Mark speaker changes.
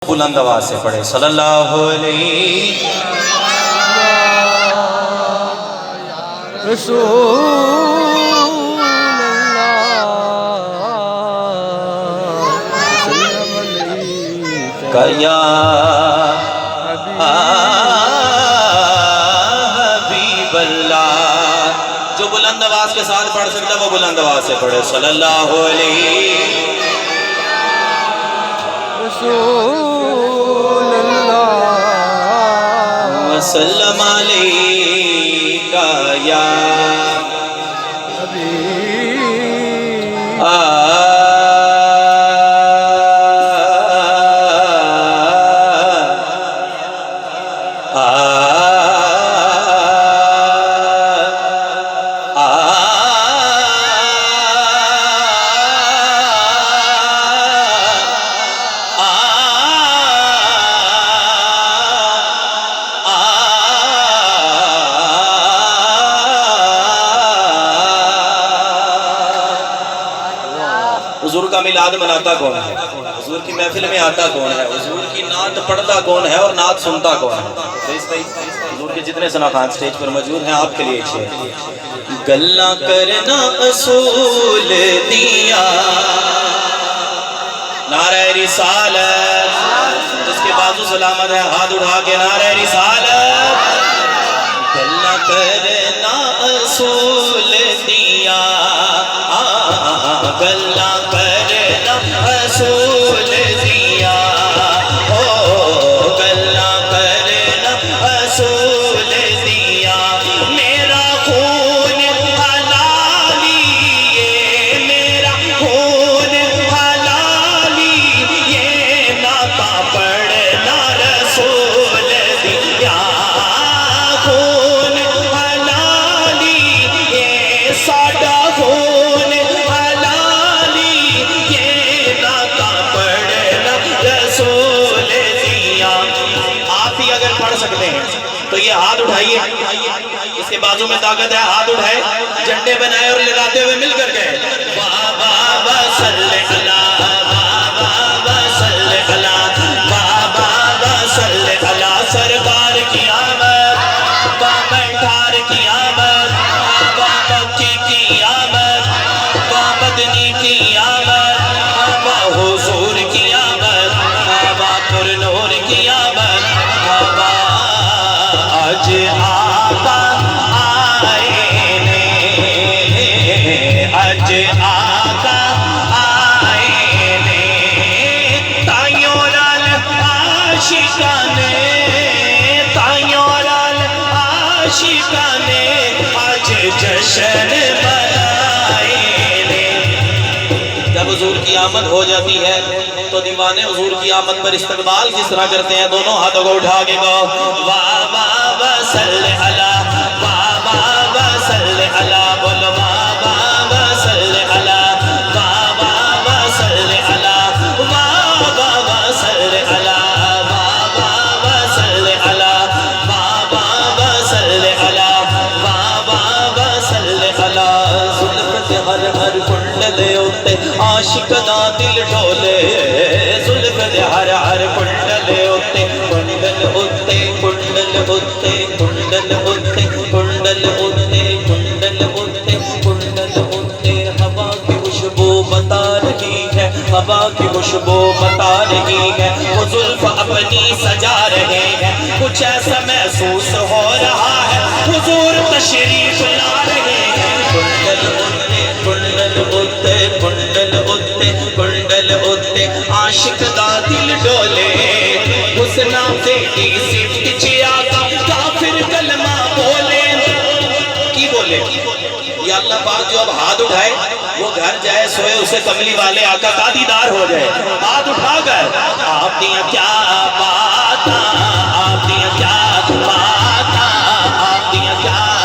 Speaker 1: بلند آواز سے پڑھے صلی اللہ علیہ
Speaker 2: رسول
Speaker 1: اللہ یا حبیب اللہ۔ جو بلند آواز کے ساتھ پڑھ سکتا وہ بلند آواز سے پڑھے صلی اللہ علیہ
Speaker 2: رسول اللہ
Speaker 1: وسلم علیکہ یا حضور کا میلاد مناتا کون ہے؟ حضور کی محفل میں آتا کون ہے؟ حضور کی نعت پڑھتا کون ہے اور نعت سنتا کون ہے؟ حضور کے جتنے ثناخان سٹیج پر موجود ہیں آپ کے لیے ایک شعر گلہ کرنا اصول دیا نعرہ رسالت جس کے بازو سلامت ہے ہاتھ اٹھا کے نعرہ رسالت گلہ کرنا اصول دیا گلہ کرنا اصول دیا او گلہ کرنا اصول دیا میرا خون حلالی یہ میرا خون حلالی یہ نعتاں پڑھنا رسول دیا خون حلالی یہ ساڈا خون سکتے ہیں تو یہ ہاتھ اٹھائیے اس کے بازو میں طاقت ہے ہاتھ اٹھائے جھنڈے بنائے اور لگاتے ہوئے مل کر گئے بابا صلی اللہ بابا صلی اللہ بابا صلی اللہ سرکار کی آمد بابا ٹھار کی آمد بابا مکی کی آمد بابا مدنی کی آمد بابا حضور کی آمد بابا پر نور کی آمد بابا آج آقا آئے نے آج آقا آئے نے تائیوں لال عاشقانے تائیوں لال عاشقانے آج جشن منائے نے جب حضور کی آمد ہو جاتی ہے تو دیوانے حضور کی آمد پر استقبال کس طرح کرتے ہیں دونوں ہاتھوں کو اٹھا کے گو بابا صلی اللہ بابا صلی اللہ بولو بابا صلی اللہ بابا صلی اللہ بابا صلی اللہ بابا صلی اللہ بابا صلی اللہ بابا صلی اللہ زلفت ہر ہر کنڈل ہوتے عاشق دا دل ڈولے زلفت ہر ہر کنڈل ہوتے کنڈل ہوتے کنڈل ہوتے کنڈل ہوتے کنڈل ہوتے کنڈل ہوتے کنڈل ہوتے ہوا کی خوشبو بتا رہی ہے ہوا کی خوشبو بتا رہی ہے وہ زلف اپنی سجا رہے ہیں کچھ ایسا محسوس ہو رہا ہے حضور تشریف لا رہے ہیں کنڈل ہوتے کنڈل ہوتے کنڈل ہوتے کنڈل ہوتے عاشق دا دل ڈولے حسنہ تیری صفت چیا کا کافر کلمہ بولے کی بولے یا اللہ پاک جو اب ہاتھ اٹھائے وہ گھر جائے سوئے اسے کملی والے آقا کا دیدار ہو جائے ہاتھ اٹھا کر آپ دیا کیا بات